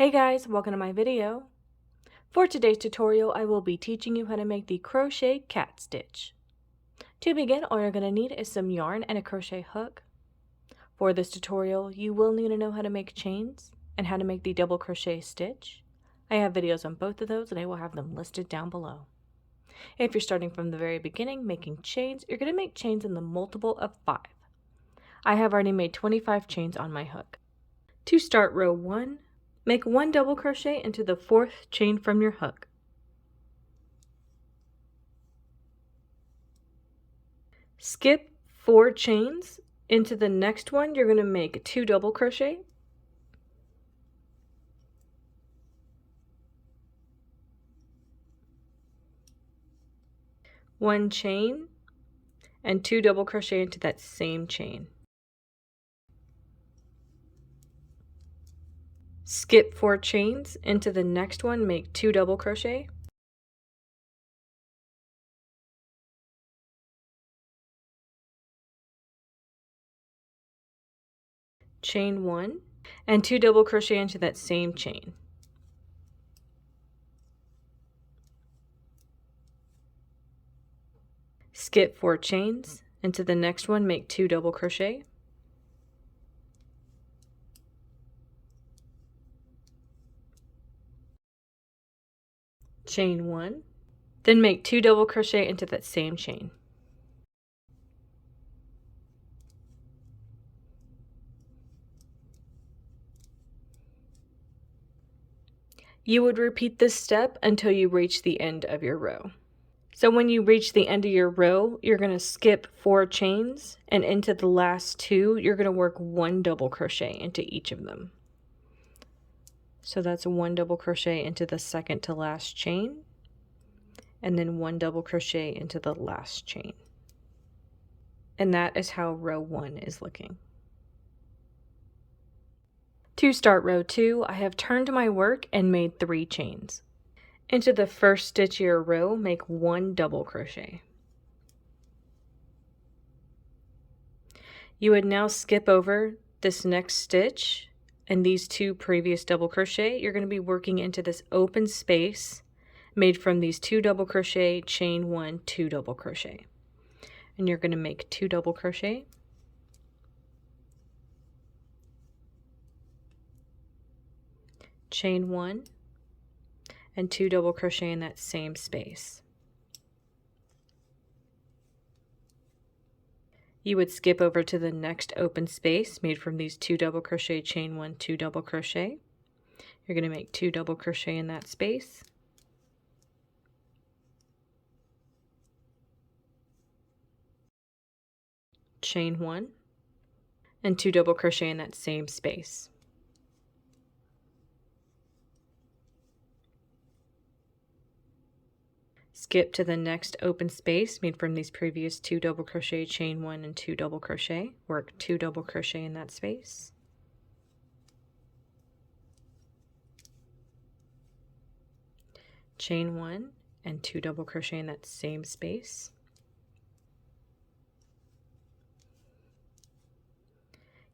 Hey guys, welcome to my video. For today's tutorial, I will be teaching you how to make the crochet cat stitch. To begin, all you're going to need is some yarn and a crochet hook. For this tutorial, you will need to know how to make chains and how to make the double crochet stitch. I have videos on both of those and I will have them listed down below. If you're starting from the very beginning making chains, you're going to make chains in the multiple of 5. I have already made 25 chains on my hook. To start row 1, make 1 double crochet into the 4th chain from your hook. Skip 4 chains. Into the next one, you're going to make 2 double crochet. One chain and 2 double crochet into that same chain. Skip 4 chains. Into the next one, make 2 double crochet. Chain 1 and 2 double crochet into that same chain. Skip 4 chains. Into the next one, make 2 double crochet. Chain 1, then make 2 double crochet into that same chain. You would repeat this step until you reach the end of your row. So when you reach the end of your row, you're going to skip 4 chains, and into the last 2, you're going to work 1 double crochet into each of them. So that's 1 double crochet into the second to last chain, and then 1 double crochet into the last chain. And that is how row 1 is looking. To start row 2, I have turned my work and made 3 chains. Into the first stitch of your row, make 1 double crochet. You would now skip over this next stitch and these 2 previous double crochet. You're going to be working into this open space made from these 2 double crochet, chain 1, 2 double crochet. And you're going to make 2 double crochet. Chain 1 and 2 double crochet in that same space. You would skip over to the next open space made from these 2 double crochet, chain 1, 2 double crochet. You're going to make 2 double crochet in that space. Chain 1 and 2 double crochet in that same space. Skip to the next open space made from these previous 2 double crochet, chain 1 and 2 double crochet. Work 2 double crochet in that space. Chain 1 and 2 double crochet in that same space.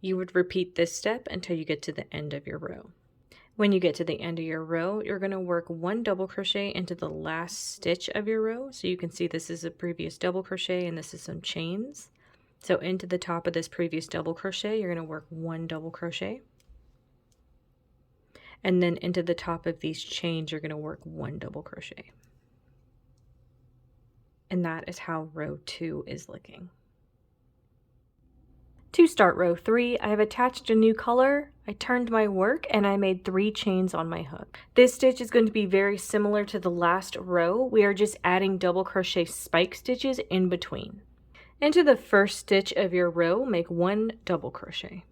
You would repeat this step until you get to the end of your row. When you get to the end of your row, you're going to work 1 double crochet into the last stitch of your row. So you can see this is a previous double crochet and this is some chains. So into the top of this previous double crochet, you're going to work 1 double crochet. And then into the top of these chains, you're going to work 1 double crochet. And that is how row 2 is looking. To start row 3, I have attached a new color, I turned my work, and I made 3 chains on my hook. This stitch is going to be very similar to the last row. We are just adding double crochet spike stitches in between. Into the first stitch of your row, make 1 double crochet.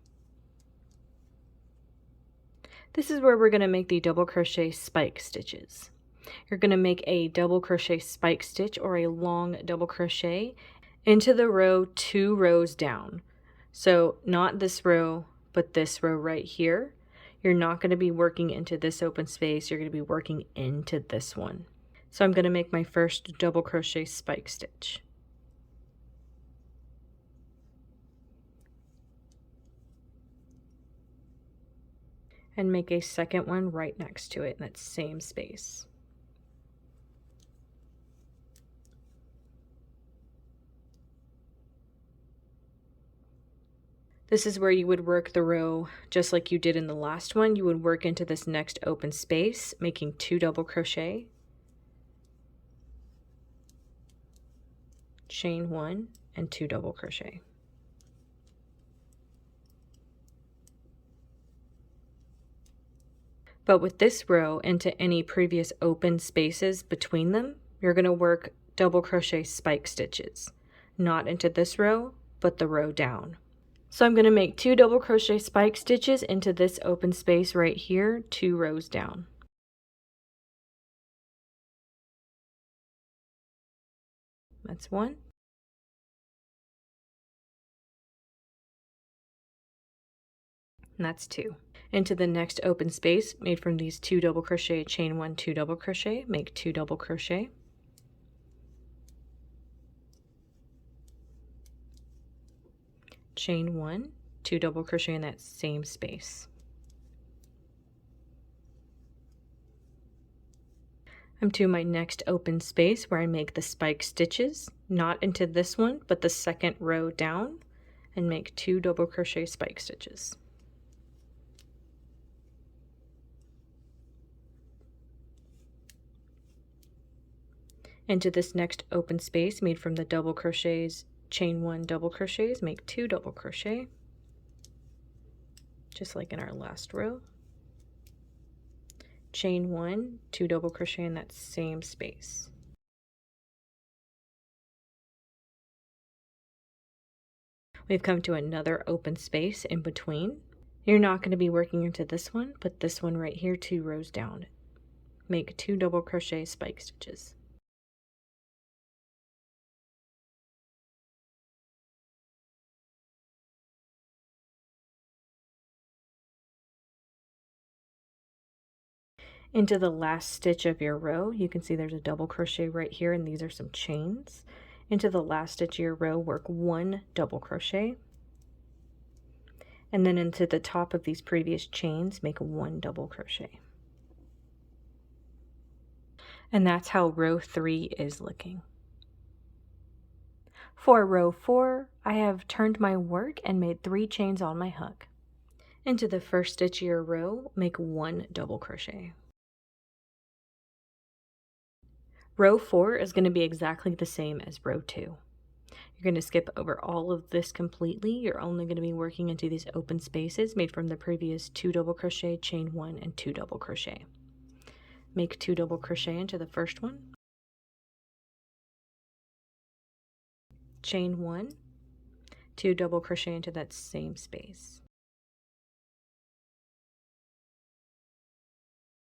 This is where we're going to make the double crochet spike stitches. You're going to make a double crochet spike stitch or a long double crochet into the row 2 rows down. So not this row, but this row right here. You're not going to be working into this open space. You're going to be working into this one. So I'm going to make my first double crochet spike stitch. and make a second one right next to it in that same space. This is where you would work the row just like you did in the last one. You would work into this next open space, making 2 double crochet, chain 1, and 2 double crochet. But with this row, into any previous open spaces between them, you're going to work double crochet spike stitches, not into this row, but the row down. So I'm going to make 2 double crochet spike stitches into this open space right here, 2 rows down. That's 1. And that's 2. Into the next open space made from these 2 double crochet, chain 1, 2 double crochet, make 2 double crochet. Chain 1, 2 double crochet in that same space. I'm to my next open space where I make the spike stitches, not into this one, but the second row down, and make 2 double crochet spike stitches. Into this next open space made from the double crochets, chain 1 double crochets, make 2 double crochet, just like in our last row. Chain 1, 2 double crochet in that same space. We've come to another open space in between. You're not going to be working into this one, but this one right here, 2 rows down. Make 2 double crochet spike stitches. Into the last stitch of your row, you can see there's a double crochet right here, and these are some chains. Into the last stitch of your row, work 1 double crochet, and then into the top of these previous chains, make 1 double crochet. And that's how row 3 is looking. For row 4, I have turned my work and made 3 chains on my hook. Into the first stitch of your row, make 1 double crochet. Row 4 is going to be exactly the same as row 2. You're going to skip over all of this completely. You're only going to be working into these open spaces made from the previous 2 double crochet, chain 1, and 2 double crochet. Make 2 double crochet into the first one, chain 1, 2 double crochet into that same space.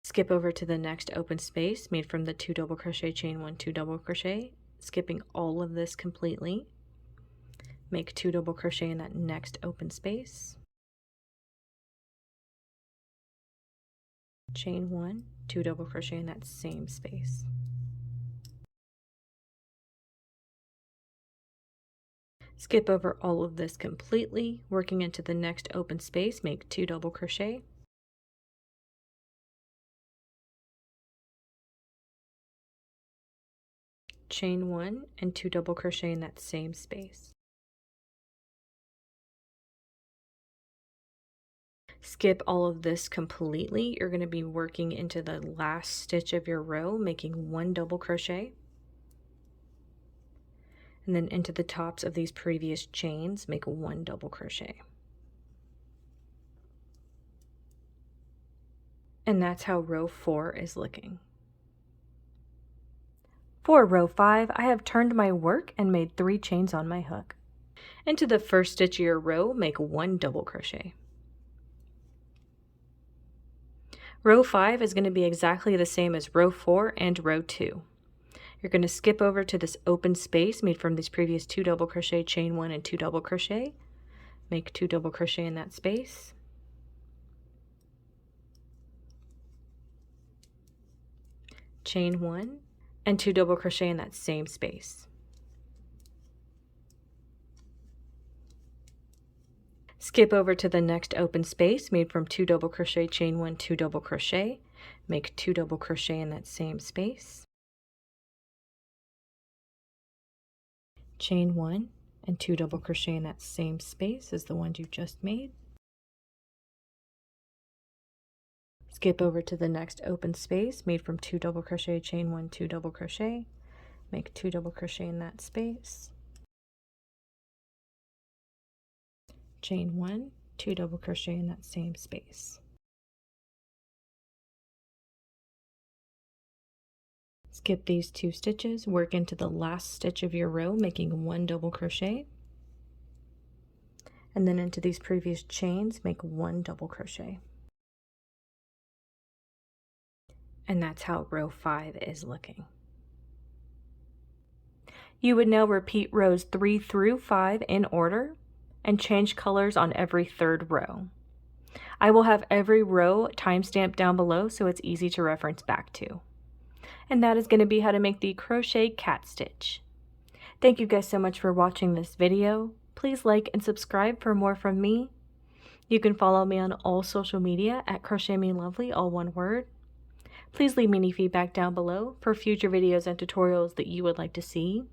Skip over to the next open space made from the 2 double crochet, chain 1, 2 double crochet, skipping all of this completely. Make 2 double crochet in that next open space. Chain 1, 2 double crochet in that same space. Skip over all of this completely, working into the next open space, make 2 double crochet. Chain 1 and 2 double crochet in that same space. Skip all of this completely. You're going to be working into the last stitch of your row, making 1 double crochet. And then into the tops of these previous chains, make 1 double crochet. And that's how row 4 is looking. For row 5, I have turned my work and made 3 chains on my hook. Into the first stitch of your row, make 1 double crochet. Row 5 is going to be exactly the same as row 4 and row 2. You're going to skip over to this open space made from these previous 2 double crochet, chain 1, and 2 double crochet. Make 2 double crochet in that space. Chain 1 and 2 double crochet in that same space. Skip over to the next open space made from 2 double crochet, chain 1, 2 double crochet. Make 2 double crochet in that same space. Chain 1 and 2 double crochet in that same space as the ones you just made. Skip over to the next open space made from 2 double crochet, chain 1, 2 double crochet. Make 2 double crochet in that space. Chain 1, 2 double crochet in that same space. Skip these 2 stitches, work into the last stitch of your row, making 1 double crochet, and then into these previous chains make 1 double crochet. And that's how row 5 is looking. You would now repeat rows 3 through 5 in order and change colors on every 3rd row. I will have every row timestamped down below so it's easy to reference back to. And that is going to be how to make the crochet cat stitch. Thank you guys so much for watching this video. Please like and subscribe for more from me. You can follow me on all social media at crochetmelovely, all one word. Please leave me any feedback down below for future videos and tutorials that you would like to see.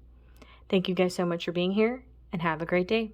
Thank you guys so much for being here, and have a great day.